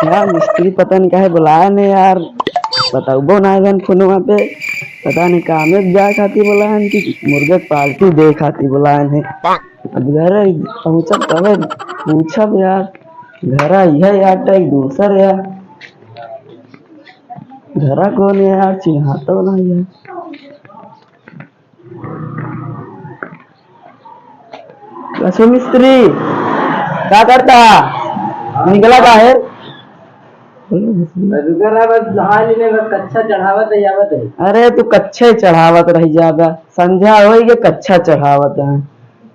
यार मिस्त्री पता नहीं काहे बुलाया नहीं यार। बताऊबो ना जन फोनवा पे। पता नहीं कामे जाए खातिर बुलाया कि मुर्गे के पार्टी दे खातिर बुलाया है। अब घर पहुंचब तबे पूछब यार। घर यह यार एक दूसर यार। घरा कौन है यार, चिन्हाता ना यार। अच्छा मिस्त्री क्या करता निकला का है? कच्चा चढ़ावत है आवत है। अरे तू कच्छे चढ़ावत रही जागा, संध्या हो के कच्छा चढ़ावत है।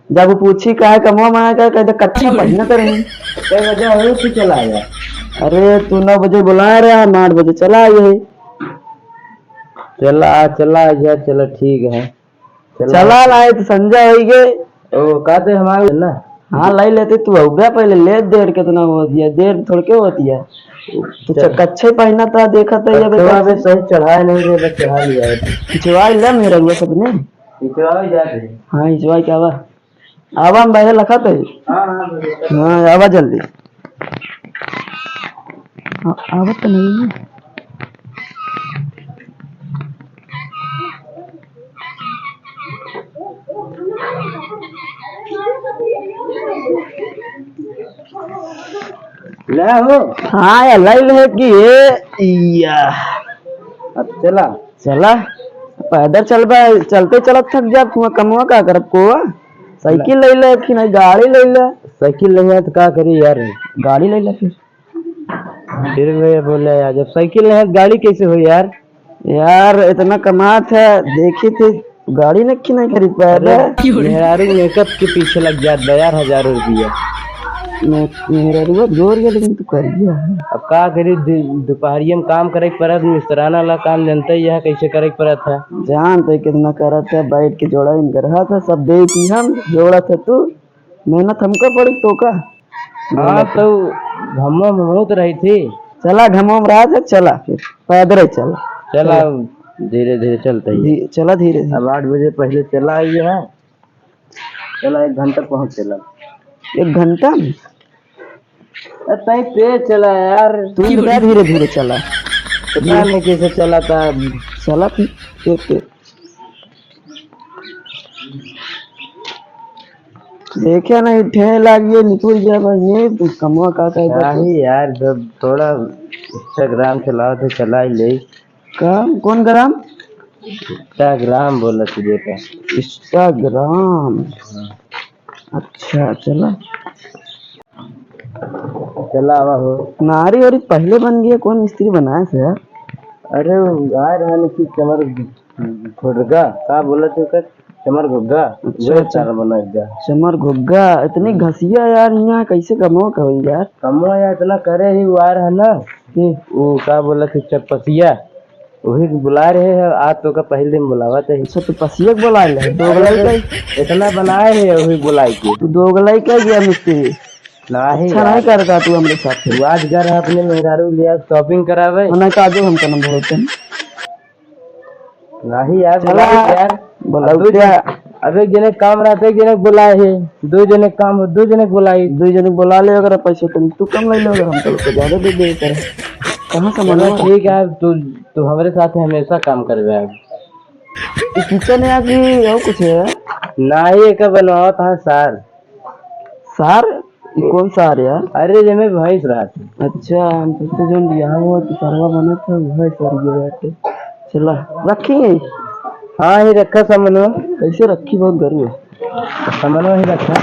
जब पूछी का है कमवा माया का कहते कच्छा पहना तो रही। कई वजह हो तू चला गया। अरे तू 9 बजे बुला रहा, 8 बजे चला ये। चला चला गया, चलो ठीक है। चला लाए तो संजय हो गए। ओ कहते हमारे ना। हाँ लाई लेते, तू हो गया पहले ले देर कितना होती है, देर थोड़ी के होती है। तू कच्छे पहना था देखा था ये बेटा। सही चढ़ाया नहीं रे, बस चढ़ा लिया है। खिंचवाई ले मेरा हुआ सबने। खिंचवा भी जाते हैं। हाँ खिंचवाई क्या आवा आवा हम पहले लखा थे। हाँ हाँ आवा जल्दी। हाँ, आवा तो नहीं है। ले हो। हाँ यार लाई ले कि ये या। अब चला चला पैदल चल बा, चलते चलत थक जा। कुआ कमुआ का करब को साइकिल ले ले कि नहीं गाड़ी ले ले। साइकिल नहीं है तो क्या करी यार। गाड़ी ले ले फिर मैं बोला यार जब साइकिल नहीं है तो गाड़ी कैसे हो यार। यार इतना कमात है देखी थी, गाड़ी ने क्यों नहीं खरीद पाया? मेहरारू मेकअप के पीछे लग जाता यार, 1000 रुपया। मेरा रुआ जोर गया लेकिन तू कर दिया है। अब का करी, दोपहरिया में काम करे परत, मिस्त्राना वाला काम जानते ही है कैसे करे परत है। जानते कितना करा था, बैठ के जोड़ा इन कर रहा था, सब देखी हम जोड़ा था तू। मेहनत हमको पड़ी तो का। हाँ तो घमो बहुत रही थी। चला घमोम रहा था, चला फिर पैदल ही चला। चला धीरे धीरे चलते ही। चला धीरे धीरे। अब 8 बजे पहले चला ये है। चला 1 घंटा पहुँच चला। 1 घंटा में तई तेज चला यार। तू क्या धीरे धीरे चला? पता नहीं कैसे चला था। चला फिर देखे नहीं ठे लागिए निकुल जा भाई। ये तू कमवा का ही यार जब थोड़ा इंस्टाग्राम चलाओ तो चला ही ले। कौन ग्राम? इंस्टाग्राम बोला तुझे का। इंस्टाग्राम अच्छा चला चला आवा हो। नारी और पहले बन गया, कौन मिस्त्री बनाया से यार? अरे आ रहा नहीं चमर घुग्गा का बोला तू का चमर घुग्गा। जो चार बना गया चमर घुग्गा। इतनी घसिया यार यहाँ कैसे कमो कहो यार? कमो यार इतना करे ही वार है ना कि वो का बोला तू चपसिया वही बुला रहे हैं। आज तो का पहले दिन बुलावा थे। अच्छा तू पसिया बुला ले, दोगलाई का इतना बनाए है वही बुलाई के। तू दोगलाई का गया मिस्त्री? नहीं अच्छा नहीं करता तू हमारे साथ। तू आज घर है अपने मेहरारू लिया शॉपिंग करावे ना काजू हम करना बोलते हैं। नहीं यार चला यार बोला क्या? अब एक जने काम रहते एक जने बुलाए है, 2 जने काम हो 2 जने बुलाई। 2 जने बुला ले अगर पैसे तो तू कम ले लो, अगर हम तो ज्यादा दे दे कर। कहाँ से मना? ठीक है तू हमारे साथ हमेशा काम करवे। किचन है कि और कुछ है? नहीं का बनवाओ था सार। सार? कौन सार यार? अरे जमे भैंस रहा था। अच्छा हम तो जो लिया वो तो सरवा बना था वह सर ये बैठे। चला रखी। हाँ ही रखा सामनो। कैसे रखी? बहुत गर्व है। सामनो ही रखा।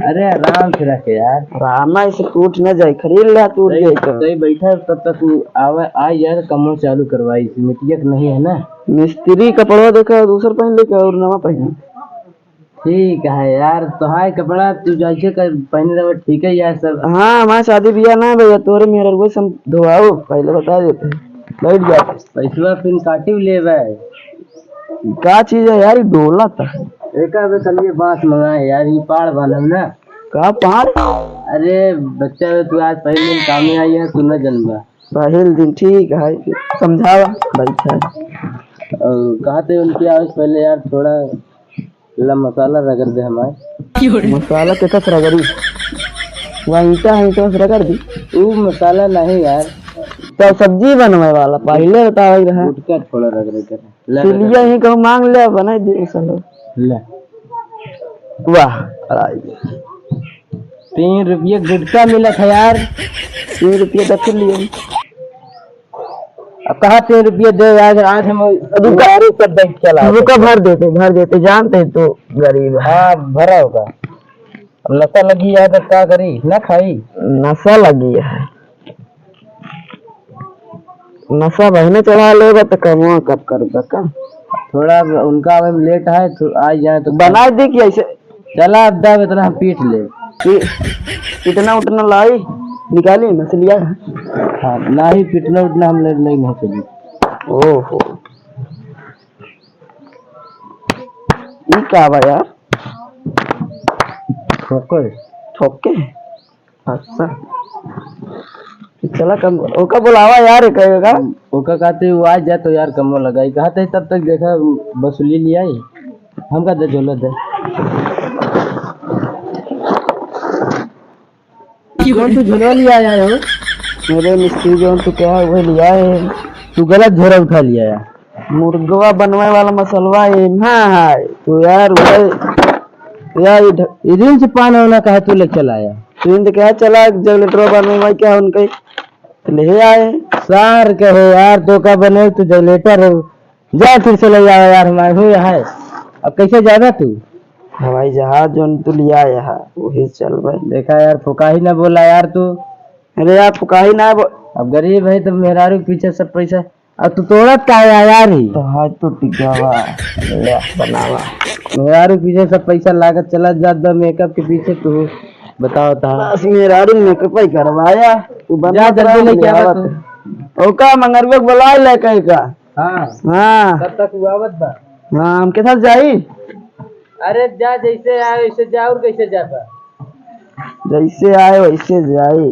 अरे आराम से रखे यार, रामा इसे टूट न जाए, खरीद ले टूट जाए तो। सही बैठा तब तक तू आवे आ यार कमो चालू करवाई मिट्टियक नहीं है ना। मिस्त्री कपड़ा देखा दूसरा पहन लेके और नवा पहन। ठीक है यार तो हाय कपड़ा तू जैसे कर पहने रहे ठीक है यार सब। हाँ हमारा शादी ब्याह ना भैया, तोरे मेरा वो सब धोआओ पहले बता देते बैठ जा। पैसा फिर काटी ले क्या चीज है यार? डोला था एक कल ये बात मंगाए यार, ये पाड़ वाला ना का पार। अरे बच्चा तू आज पहले दिन काम में आई है, तू न जन्मा पहले दिन। ठीक है समझावा बैठा। कहा थे उनकी आवाज पहले यार थोड़ा ला मसाला रगड़ दे हमारे। मसाला के कस रगड़ी? वहाँ ईटा है तो रगड़ दी। वो मसाला नहीं यार, तो सब्जी बनवाए वाला पहले बताओ रहा। गुटका थोड़ा रगड़े कर चिलिया ही कहूँ मांग ले बना दे चलो। ले। वाह 3 रुपये गुटका मिला था यार। 3 रुपये दे लिए। अब कहाँ 3 रुपये दे यार, आज हम दुकानी सब बैंक चला। रुका भर देते जानते हैं तो गरीब है। हाँ भरा होगा। अब नशा लगी है तो क्या करी, ना खाई। नशा लगी है, नशा बहने चढ़ा लेगा तो कमुआ कब करेगा काम। थोड़ा उनका अब लेट है तो आ जाए तो बना दे कि ऐसे चला अब दब इतना हम पीट ले। इतना उतना लाई निकाली मछलियाँ। हाँ ना ही पिटना उठना हम ले नहीं चली। ओहो ये क्या बा यार, ठोके अच्छा चला कम ओका बुलावा यार कहेगा। ओका कहते वो आज जाए तो यार कमो लगाई कहते तब तक देखा वसूली लिया ही हम का दे झोला दे। कौन तू झोला लिया आया हो? मेरे मिस्त्री जो तू क्या वो लिया है, तू गलत झोला उठा लिया यार। मुर्गवा बनवाए वाला मसलवा है। हाँ तो यार यार इधर से पान होना कहा तू ले चला आया। तो क्या चला जब लेटर बनवाई क्या उनके तो ले आए। सार कहो यार तो का बने तू जनरेटर हो, जा फिर से ले जाओ यार हमारे हो है। अब कैसे जाएगा तू? हवाई जहाज जो तू लिया है वही चल भाई। देखा यार फुका ही ना बोला यार तू। अरे यार फुका ही ना अब गरीब है तो मेहरारू पीछे सब पैसा अब तू तोड़त का है यार ही तो हाथ तो टिकावा ले बनावा। मेहरारू पीछे सब पैसा लागत चला जाता मेकअप के पीछे तू बताओ था। बस मेहरारू मेकअप ही करवाया तू बना जल्दी लेके आवा तू। ओका मंगरवे बुला ले कहीं का। हाँ हाँ कब तक हुआ आवत बा? हाँ हमके साथ जाई। अरे जा जैसे आए वैसे जा और कैसे जाता? जैसे आए वैसे जाए।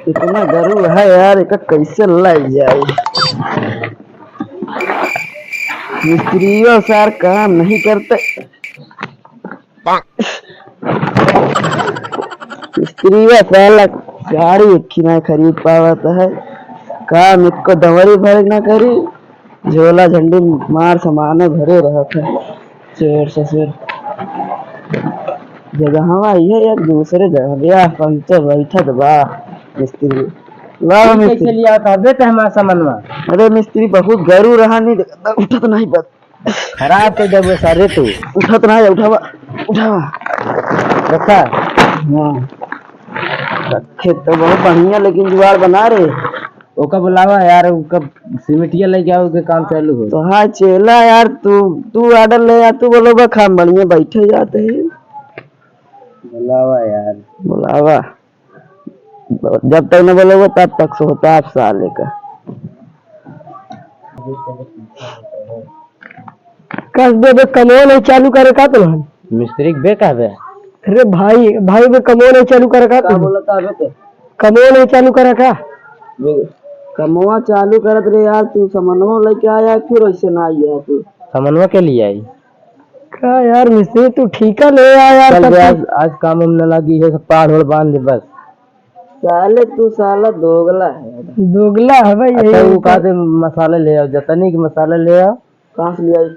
इतना गरीब है यार एक कैसे लाई जाए। मिस्त्रियों सार काम नहीं करते। मिस्त्रियों साला गाड़ी एक ना खरीद पावता है, काम इसको दवरी भर ना करी, झोला झंडी मार सामाने भरे रहते हैं। चोर ससुर जगह है यार दूसरे जगह पंचर बैठत बा मिस्त्री। वाह मिस्त्री कैसे लिया था देते हमारा सामानवा? अरे मिस्त्री बहुत गरू रहा नहीं उठत नहीं बस खराब कर दे सारे तू। उठत नहीं उठावा उठावा रखा। हाँ रखे तो बहुत बढ़िया लेकिन जुगाड़ बना रहे। ओका बुलावा यार ओका सीमेंटिया लेके आओ के काम चालू हो। तो हाँ चेला यार तू ऑर्डर ले या तू बोलो खाम बढ़िया बैठे जाते हैं। बुलावा यार बुलावा जब तक न बोलोगे तब तक सोता आप साले का। कस दे कमो नहीं चालू करे का तो मिस्त्री बे का बे। अरे भाई बे कमो नहीं चालू करे का तो बोला था बे कमो नहीं चालू करे का कमोआ चालू करत रे यार। तू समनवा लेके आया फिर वैसे ना आया तू समनवा के लिए आई का यार मिस्त्री तू ठीका ले आया यार। आज काम में न लगी है पहाड़ होड़ बांध दे बस। साले तू साला दोगला है भाई। अच्छा वो कहते मसाले ले आओ जतनी के मसाले ले आओ। कहाँ से ले आई?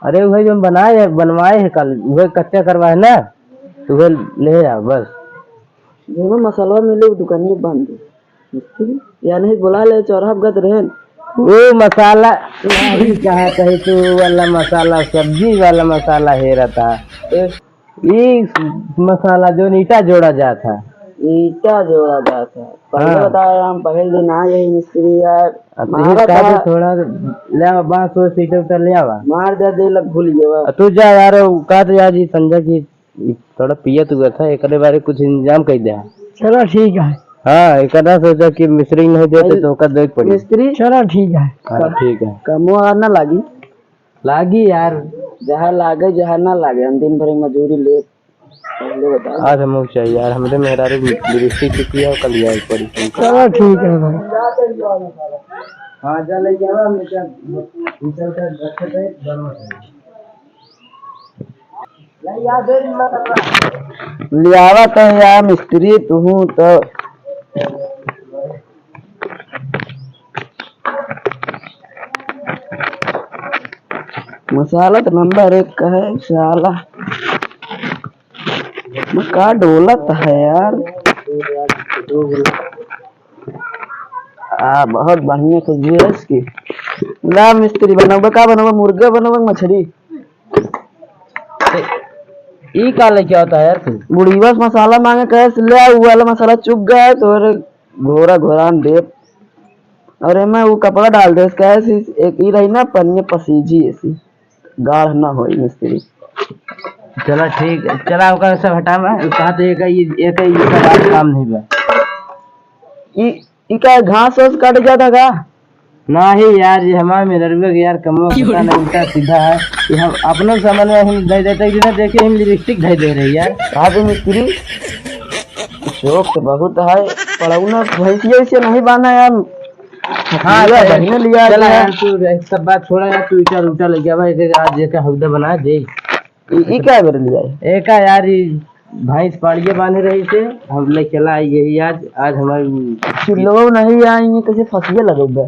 अरे वही जो बनवाए है कल वही कच्चा करवाए ना तो वही ले आओ बस। जो मसाला मिले दुकान में बांध दे या नहीं बुला ले चौराहा गद रहे। वो मसाला नहीं चाहता है तू वाला मसाला सब्जी वाला मसाला है रहता ये मसाला जो ईटा जोड़ा जाता ईटा जोड़ा जाता है। पहले बताया हम पहले दिन आए यही मिस्त्री यार थोड़ा ले बांस वो सीटे उतर ले आवा मार दे लग भूल गया तू जा यार का तो यार जी संजय की थोड़ा पिया तू था एक बारे कुछ इंतजाम कर दे। चलो ठीक है। हाँ एक सोचा कि मिस्त्री नहीं देते तो का देख पड़ी मिस्त्री। चलो ठीक है। हाँ ठीक है कमो ना लागी यार जहाँ लागे जहाँ ना लागे हम दिन भर मजदूरी ले आज हम चाहिए यार, हमरे मेहरारू लिपस्टिक की किया कल यार पड़ी। चलो ठीक है भाई। हाँ जा लेके आवा, हम क्या चल कर रखे थे बनवा नहीं याद है ना करना। लियावा तो यार मिस्त्री तू तो मसाला तो नंबर 1 का है साला। का डोलत है यार। बहुत बढ़िया खुशबू है इसकी। ला मिस्त्री बनोगे का बनोगे, मुर्गा बनोगे मछली? ई का लेके आता है यार तू? बुढ़ी बस मसाला मांगे कैसे ले वो वाला मसाला चुप गया है तो घोरा घोरान दे। अरे मैं वो कपड़ा डाल दे इसका ऐसी एक ही रही ना पन्नी पसीजी ऐसी गाढ़ ना हो मिस्त्री। चला ठीक है, चला ओका सब हटा मैं कहा तो एक ये काम नहीं बा। ई का घास वास काट जाता का? नहीं यार, ये हमारे मेहरबा यार कमवा पता नहीं उल्टा सीधा है। ये हम अपने सामान में हम दे देते हैं, देखिए हम लिपस्टिक दे दे रही यार। कहा पे मिस्त्री शौक तो बहुत है पड़ौना भैंसिया से नहीं बाना यार। हाँ बढ़िया लिया चला यार, तू सब बात छोड़ा यार, तू इटा उल्टा लग गया भाई। आज ये का हौदा बना दे। ई क्या बेर लिया है? एक यार भैंस पाड़िए बांधे रही थे, हम ले चला यही आज हमारी चुल्लो नहीं आएंगे कैसे फसिए लगोगे?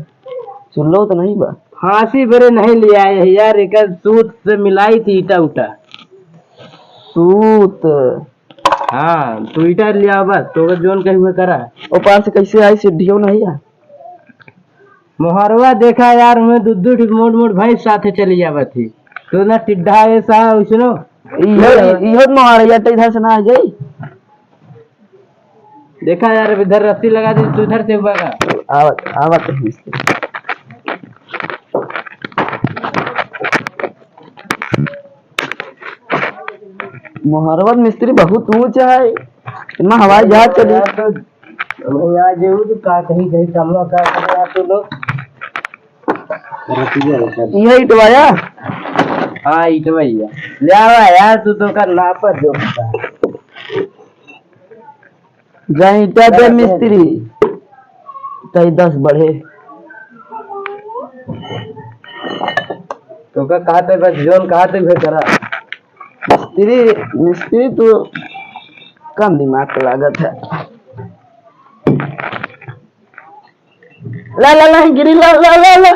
चुल्लो तो नहीं बा। फांसी बेरे नहीं लिया है यार, एक सूत से मिलाई थी ईटा उटा। सूत? हाँ तू ईटा लिया बस तो जोन कहीं हुए करा। और पार से कैसे आई सीढ़ियों नहीं है? मोहरवा देखा यार, मैं दूध मोट मोट भाई साथे चली जावा थी तो ना टिड्ढा ऐसा उसनो इहो मोहर या इधर से ना आ जाई। देखा यार इधर रस्सी लगा दी तू इधर से हुआ का। आवत आवत है मिस्त्री। मोहरवत मिस्त्री बहुत ऊंचा है, इतना हवाई जहाज चली। यार जो तो का कहीं कहीं कमवा का यार तो लोग ये इटवाया। हाँ इटवाया ले आवा यार, तू तो का नापर जो जाई इटा दे मिस्त्री तई 10 बढ़े तो का कहते बस जोन कहते भी करा। मिस्त्री तो कम दिमाग का लागत है। ला ला ला गिरी ला ला ला ला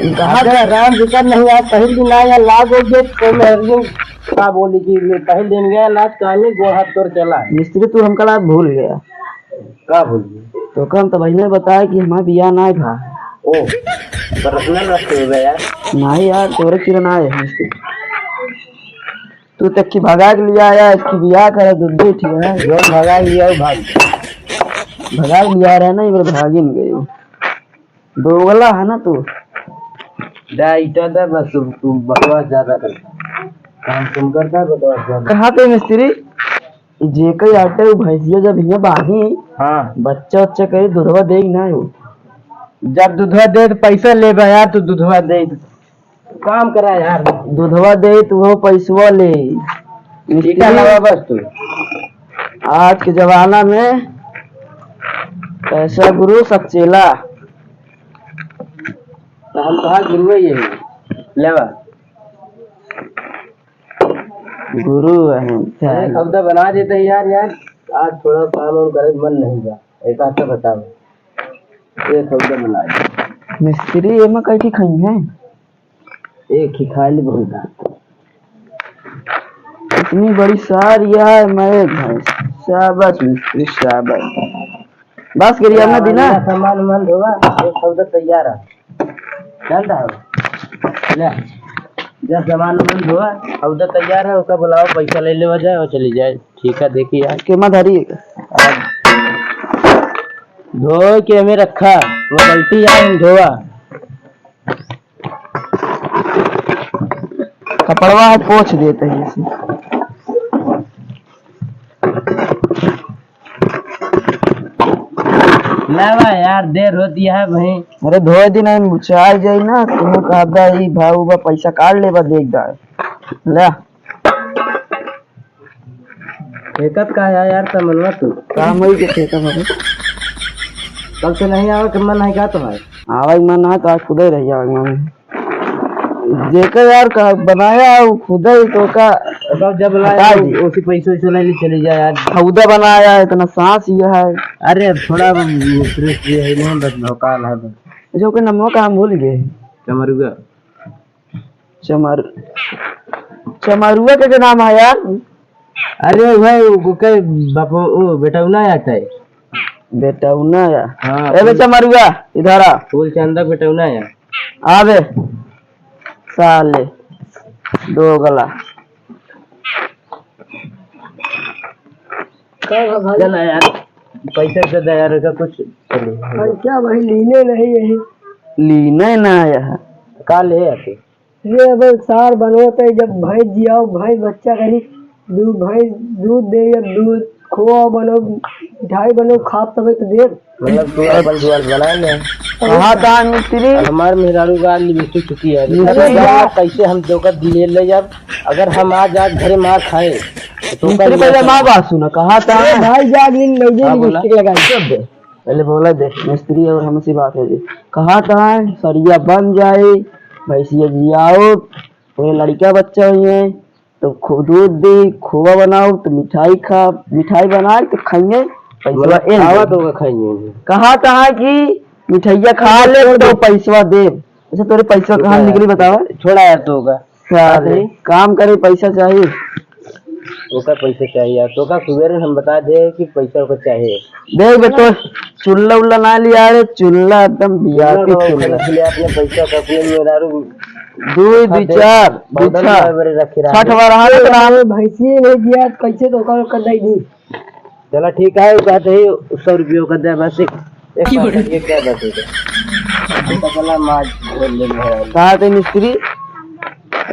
कहा राम जिक्र नहीं यार, पहले दिन आया लाग हो गए तो मैं का बोली कि पहले दिन गया लाज काले गो हाथ तोड़ चला। मिस्त्री तू हमका लाज भूल गया का भूल गया? तो कम तो भाई ने बताया कि हमारा बिया ना था। ओ पर्सनल रास्ते हो गया यार। नहीं यार तोरे किरण आए मिस्त्री, तू तक की भगा के लिया आया इसकी बिया करे दूध ठीक है जो भगा लिया भगा लिया रहा ना इधर भागी नहीं गई दोगला है ना तू। इटा था बस तू बकवास ज्यादा करता काम तुम करता है बकवास ज्यादा। कहाँ पे मिस्त्री जे कई आटे वो भैंसिया जब हिया बांधी हाँ बच्चा उच्चा कहीं दूधवा दे ना हो। जब दूधवा दे तो पैसा ले यार, तू दूधवा दे काम करा यार, दूधवा दे तो वो पैसवा ले। ईटा लगा बस तू। आज के जमाना में पैसा गुरु सब चेला। तो हम कहा गुरु है यही लेवा गुरु है शब्द बना देते यार। आज थोड़ा काम और करे मन नहीं जा एक आता बताओ ये शब्द बना दे। मिस्त्री एमा कैठी खाई है एक ही खा ले बहुत इतनी बड़ी सारिया है मैं शाबाश मिस्त्री शाबाश। बस करिए अपना दिना सामान मन होगा एक शब्द तैयार है चलता है ले जब सामान मन हुआ शब्द तैयार है उसका बुलाओ पैसा ले ले जाए और चली जाए। ठीक है देखिए यार के मत धरी धो के हमें रखा वो गलती है धोआ कपड़वा है पोछ देते हैं इसे। लावा यार देर होती है भाई। अरे धोए दिन हम चाल जाई ना तुम कहदा ई भाऊ बा पैसा काट ले बा देख दा ले ठेकत का है यार तमन्ना तू काम वही के ठेका बाबू कल से नहीं आवा कि मन है क्या तुम्हारे आवाज मन है तो आज खुद ही रह जाएगा मन जेकर यार का बनाया वो खुद ही तो का अब जब लाया उसी पैसे से ले चली जाए यार खुद बनाया है इतना सांस ये है अरे थोड़ा फ्रेश भी है नहीं बस भौकाल है बस जो के नमो का हम भूल गए चमरुआ चमारुआ के नाम है यार अरे भाई वो के बापू ओ बेटा ना आता है बेटा उना या हाँ ए बेटा चमारुआ इधर आ फूल चंदा बेटा ना या आवे साले दो गला चल यार पैसे से दे यार का कुछ क्या भाई लीने नहीं यही लीने ना आया है काल है आके ये अब सार बनोते जब भाई जियाओ भाई बच्चा करी दूध भाई दूध दे या दूध खोआ बनो मिठाई बनो खा तब तो दे मतलब तू अपन दुआर बनाए ले कहाँ था मिस्त्री हमारे मेहरारू का लिमिट चुकी है कैसे हम जोकर ले ले जब अगर हम आज घरे मार खाए तो मिस्त्री पहले माँ बात सुना कहाँ था भाई जाग इन लिपस्टिक लगा पहले बोला दे मिस्त्री और हमसे बात है कहाँ था सरिया बन जाए भैंसिया जियाओ पूरे लड़का बच्चा हुई है तो दूध दे खोआ बनाओ तो मिठाई खा मिठाई बनाए तो खाएंगे पैसा तो खाएंगे कहा था कि मिठाइया खा ले तो पैसा दे अच्छा तेरे पैसा कहाँ निकली बताओ छोड़ा यार तो होगा काम करे पैसा चाहिए तो का पैसा चाहिए यार तो का सुबह हम बता दे कि पैसा को चाहिए देख बेटो चूल्हा उल्ला ना लिया रे चूल्हा एकदम बिया के चूल्हा अपने पैसा का मेहरारू दूध विचार छठ बार नाम भैंसी नहीं दिया कैसे तो कर दी चला ठीक है कहते ही 100 रुपये का दे बस एक क्या कहा थे मिस्त्री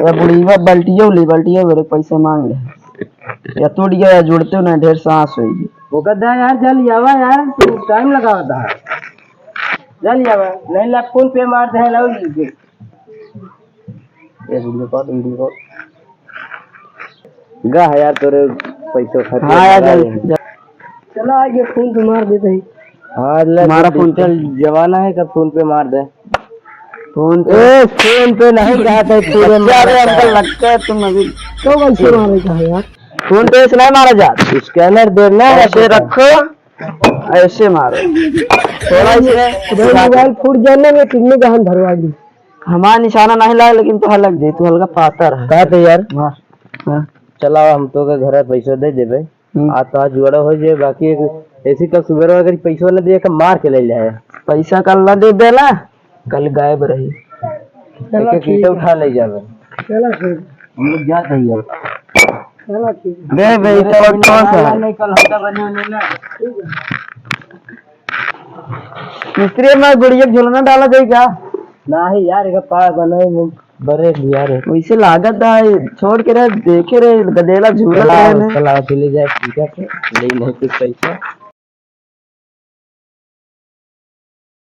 बुढ़ीवा बल्टिया मेरे पैसे मांग ले या टूट गया या जुड़ते हो ना ढेर सांस होगी वो कहता यार जल जावा यार तू टाइम लगा था जल जावा नहीं ला फोन पे मारते हैं लाओ ये वीडियो कॉल गा है यार तेरे पैसे खर्च हाँ यार चला आगे फोन पे मार देते हैं हाँ हमारा फोन चल जमाना है कब फोन पे मार दे फोन पे नहीं कहते पूरे अंकल लगता है तुम अभी तो कैसे मारे का है यार फोन पे से नहीं मारा जा स्कैनर देना ऐसे रखो ऐसे मारो थोड़ा इसे मोबाइल फूट जाने में कितने गहन भरवा दी हमारा निशाना नहीं लगा लेकिन तो लग दे तू हल्का पातर है कहते यार मार चला हम तो के घर पैसा दे देबे आ तो आज जुड़ा हो जाए बाकी ऐसी कल सुबह अगर पैसा न दिए मार के ले जाए पैसा कल न दे देना कल गायब रही कीटा उठा ले जावे चलो ठीक हम लोग जाते हैं यार चलो ठीक दे बेटा और कौन सा नहीं कल हल्का बने होने ना मिस्त्री में गुड़िया झुलना डाला जाए क्या नहीं यार एक पार बनाए बड़े यार वैसे लागत है छोड़ के रहे देखे रहे गदेला झूला चला चले जाए ठीक है ले नहीं कुछ पैसा